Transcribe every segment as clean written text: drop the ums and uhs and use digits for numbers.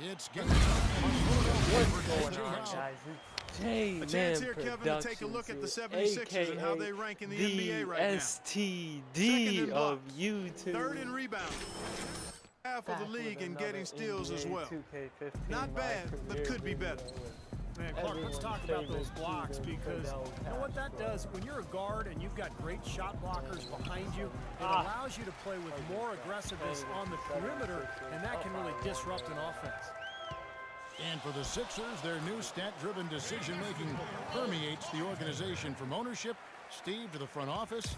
It's getting tough. What's going on, guys? A chance here, Kevin, to take a look at the 76ers and how they rank in the NBA right now. STD of YouTube. Third in rebound. Half of the league in getting steals as well. Not bad, but could be better. Man, Clark, let's talk about those blocks, because you know what that does? When you're a guard and you've got great shot blockers behind you, it allows you to play with more aggressiveness on the perimeter, and that can really disrupt an offense. And for the Sixers, their new stat-driven decision-making permeates the organization from ownership, Steve, to the front office,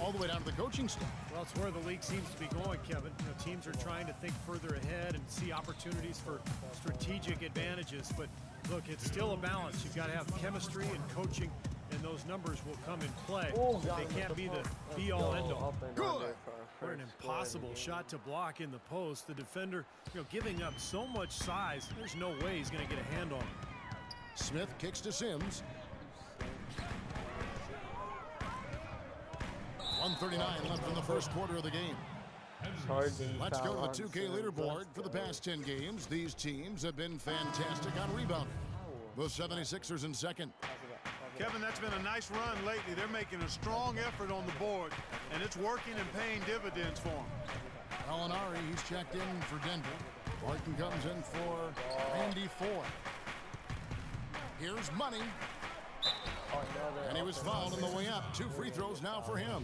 all the way down to the coaching staff. Well, it's where the league seems to be going, Kevin. You know, teams are trying to think further ahead and see opportunities for strategic advantages. But look, it's still a balance. You've got to have chemistry and coaching, and those numbers will come in play. They can't be the be-all, end-all. Good. What an impossible shot to block in the post. The defender, you know, giving up so much size, there's no way he's going to get a hand on him. Smith kicks to Sims. 1:39 left in the first quarter of the game. Let's go to the 2K leaderboard. For the past 10 games, these teams have been fantastic on rebounding. The 76ers in second. Kevin, that's been a nice run lately. They're making a strong effort on the board, and it's working and paying dividends for them. Alinari, he's checked in for Denver. Barton comes in for Randy Ford. Here's Money. And he was fouled on the way up. 2 free throws now for him.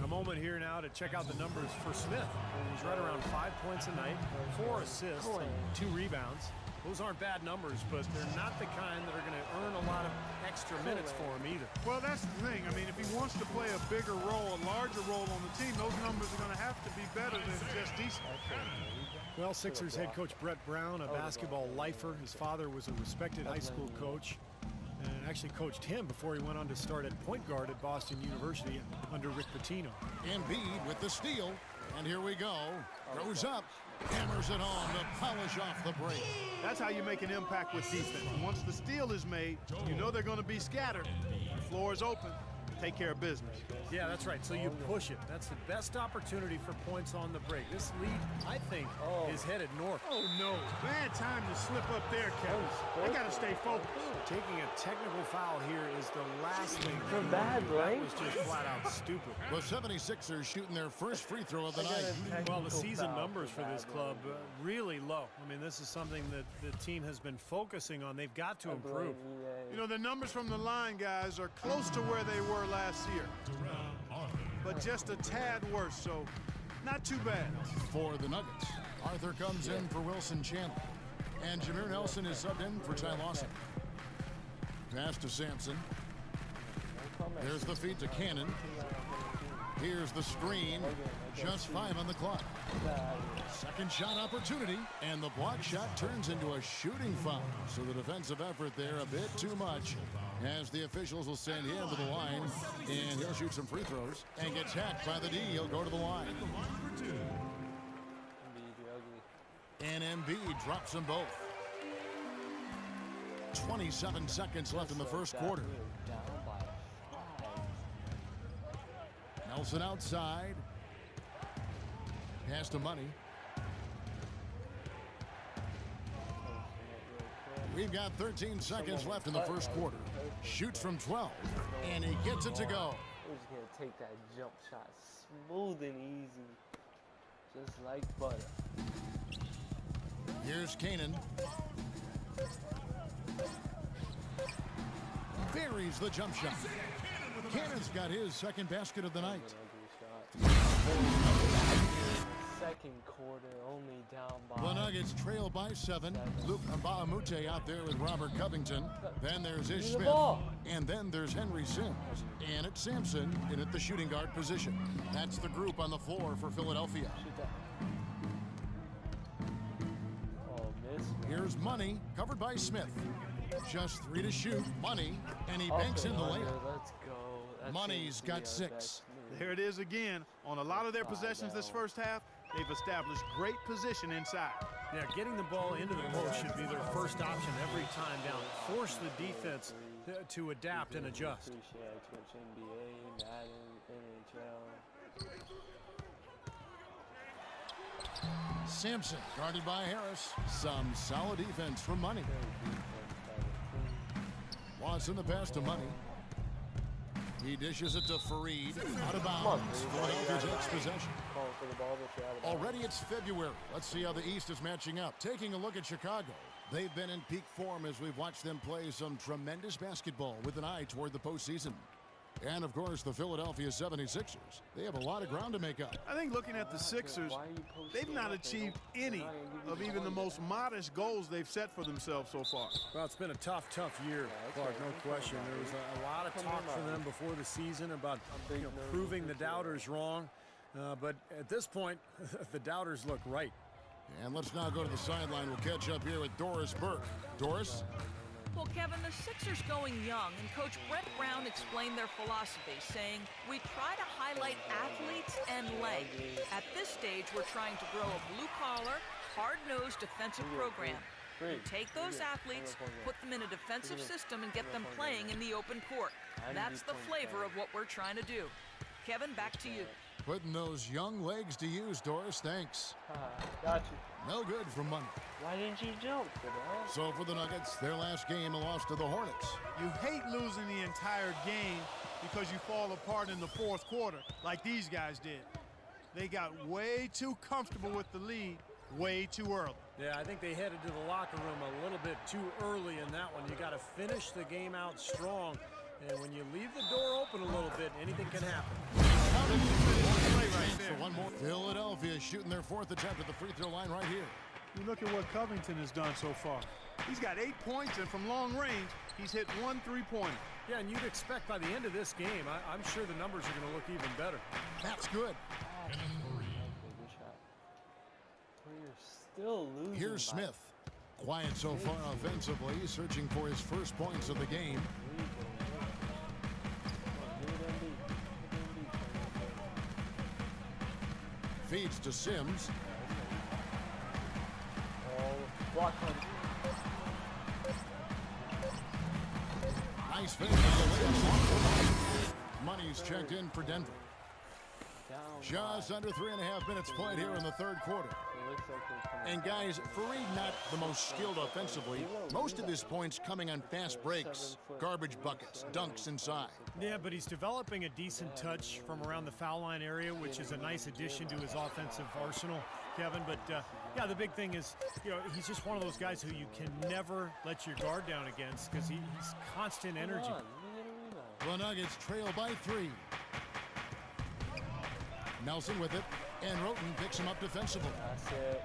A moment here now to check out the numbers for Smith. He's right around 5 points a night, 4 assists, and 2 rebounds. Those aren't bad numbers, but they're not the kind that are going to earn a lot of extra minutes for him either. Well, that's the thing. I mean, if he wants to play a bigger role, a larger role on the team, those numbers are going to have to be better than just decent. Well, Sixers head coach Brett Brown, a basketball lifer. His father was a respected high school coach and actually coached him before he went on to start at point guard at Boston University under Rick Pitino. Embiid with the steal. And here we go. Goes up. Hammers it home to polish off the break. That's how you make an impact with defense. Once the steal is made, you know they're going to be scattered. The floor is open. Take care of business. Yeah, that's right. So you push it. That's the best opportunity for points on the break. This lead, I think, is headed north. Oh, no. Bad time to slip up there, Kevin. They got to stay focused. Taking a technical foul here is the last thing. For bad, right? That was just flat out stupid. The 76ers shooting their first free throw of the night. Well, the season numbers for this club really low. I mean, this is something that the team has been focusing on. They've got to improve. You know, the numbers from the line, guys, are close to where they were last year, but just a tad worse, so not too bad. For the Nuggets, Arthur comes in for Wilson Chandler, and Jameer Nelson is subbed in for Ty Lawson. Pass to Sampson. There's the feed to Cannon. Here's the screen. Just 5 on the clock. Second shot opportunity, and the block shot turns into a shooting foul. So the defensive effort there a bit too much, as the officials will send him to the line, and he'll shoot some free throws and gets hacked by the D. He'll go to the line. And Embiid drops them both. 27 seconds left in the first quarter. Nelson outside. Pass to Money. We've got 13 seconds left in the first quarter. Shoots from 12, and he gets it to go. He's going to take that jump shot smooth and easy, just like butter. Here's Cannon. Buries the jump shot. Cannon's got his second basket of the night. Second quarter, only down by. The Nuggets trail by 7. Luke Mbamute out there with Robert Covington. Then there's Ish Smith. And then there's Henry Sims. And it's Sampson in at the shooting guard position. That's the group on the floor for Philadelphia. Here's Money, covered by Smith. Just 3 to shoot. Money, and he banks in the layup. Let's go. Money's got 6. There it is again. On a lot of their possessions this first half, they've established great position inside. Yeah, getting the ball into the post should be their first option every time down. Force the defense to adapt and adjust. NBA, Madden, NHL. Sampson guarded by Harris. Some solid defense from Money. Watson the pass to Money. He dishes it to Fareed. Out of bounds. Philadelphia takes possession. Already it's February. Let's see how the East is matching up. Taking a look at Chicago. They've been in peak form as we've watched them play some tremendous basketball with an eye toward the postseason. And, of course, the Philadelphia 76ers. They have a lot of ground to make up. I think looking at the Sixers, they've not achieved any of even the most modest goals they've set for themselves so far. Well, it's been a tough year, Clark, no question. There was a lot of talk from them before the season about proving the doubters wrong. But at this point, the doubters look right. And let's now go to the sideline. We'll catch up here with Doris Burke. Doris? Well, Kevin, the Sixers going young, and Coach Brett Brown explained their philosophy, saying, we try to highlight athletes and length. At this stage, we're trying to grow a blue-collar, hard-nosed defensive program. We take those athletes, put them in a defensive system, and get them playing in the open court. That's the flavor of what we're trying to do. Kevin, back to you. Putting those young legs to use, Doris. Thanks. Got you. No good from Money. Why didn't you jump for that? So for the Nuggets, their last game, a loss to the Hornets. You hate losing the entire game because you fall apart in the fourth quarter like these guys did. They got way too comfortable with the lead way too early. Yeah, I think they headed to the locker room a little bit too early in that one. You got to finish the game out strong. And when you leave the door open a little bit, anything can happen. For one more. Philadelphia shooting their fourth attempt at the free throw line right here. You look at what Covington has done so far. He's got 8 points, and from long range, he's hit 1 3-pointer. Yeah, and you'd expect by the end of this game, I'm sure the numbers are going to look even better. That's good. We're still losing. Here's Smith. Quiet so far offensively, searching for his first points of the game. Feeds to Sims. Block him. Nice finish. Money's checked in for Denver. Just under 3.5 minutes played here in the third quarter. And guys, Fareed not the most skilled offensively. Most of his points coming on fast breaks, garbage buckets, dunks inside. Yeah, but he's developing a decent touch from around the foul line area, which is a nice addition to his offensive arsenal, Kevin. But yeah, the big thing is, he's just one of those guys who you can never let your guard down against because he's constant energy. The Nuggets trail by 3. Nelson with it, and Roten picks him up defensively. That's it.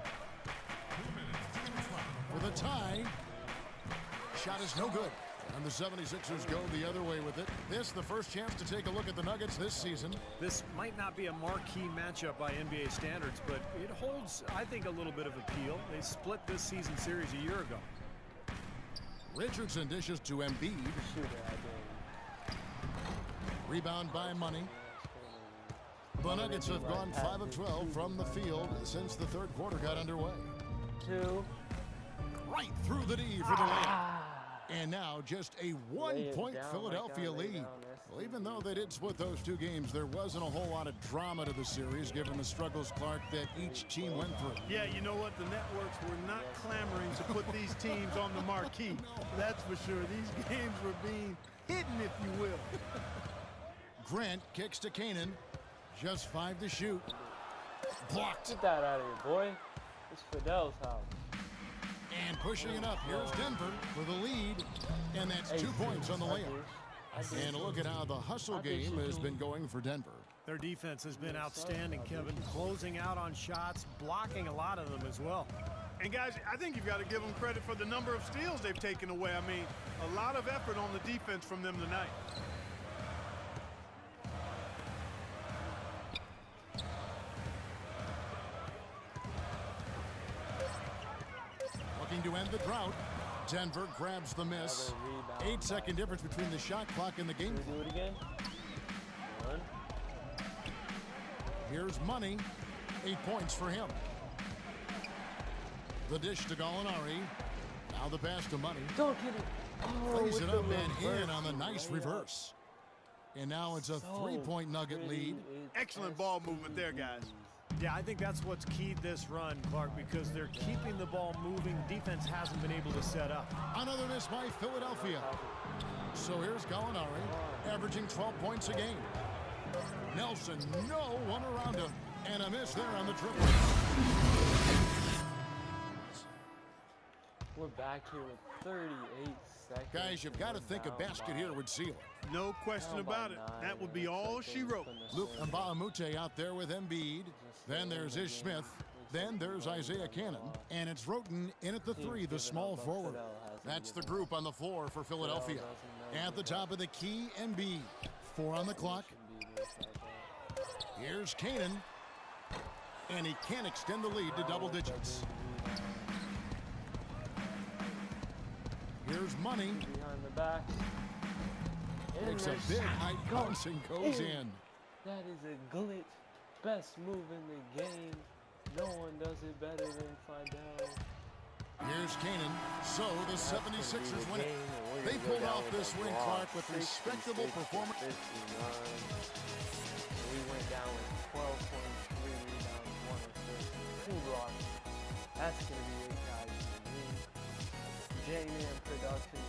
For the tie. Shot is no good. And the 76ers go the other way with it. This the first chance to take a look at the Nuggets this season. This might not be a marquee matchup by NBA standards, but it holds, I think, a little bit of appeal. They split this season series a year ago. Richardson dishes to Embiid. Rebound by Money. The Nuggets have gone 5 of 12 from the field since the third quarter got underway. 2. Right through the D for the layup. And now just a 1-point Philadelphia lead. Well, even though they did split those 2 games, there wasn't a whole lot of drama to the series, given the struggles, Clark, that each team went through. Yeah, you know what? The networks were not clamoring to put these teams on the marquee. That's for sure. These games were being hidden, if you will. Grant kicks to Canaan. Just 5 to shoot. Blocked. Get that out of here, boy. It's Fidel's house. And pushing it up. Here's Denver for the lead. And that's 2 points on the layup. And a look at how the hustle game has been going for Denver. Their defense has been outstanding, Kevin. Closing out on shots, blocking a lot of them as well. And guys, I think you've got to give them credit for the number of steals they've taken away. I mean, a lot of effort on the defense from them tonight. To end the drought. Denver grabs the miss. 8-second difference between the shot clock and the game. Do it again. 1. Here's Money. 8 points for him. The dish to Gallinari. Now the pass to Money. Don't get it. Oh, Plays it up and in on the nice reverse. And now it's a 3-point Nugget lead. Excellent ball movement there, guys. Yeah, I think that's what's keyed this run, Clark, because they're keeping the ball moving. Defense hasn't been able to set up. Another miss by Philadelphia. So here's Gallinari, averaging 12 points a game. Nelson, no one around him. And a miss there on the triple. We're back here with 38 seconds. Guys, you've got to think a basket here would seal it. No question about it. That would be all she wrote. Luke Mbamute out there with Embiid. Then there's Ish Smith. Then there's Isaiah Cannon. And it's Roten in at the 3, the small forward. That's the group on the floor for Philadelphia. At the top of the key, Embiid. 4 on the clock. Here's Cannon. And he can't extend the lead to double digits. Here's Money. Behind the back. Makes a big high bounce and goes in. That is a glitch. Best move in the game. No one does it better than Fidel. Here's Cannon. So the 76ers win it. They pulled off this win, Clark, with respectable performance. We went down with 12 points, 3 rebounds, 1 assist, 2 blocks. That's going to be it, guys. J-Man production.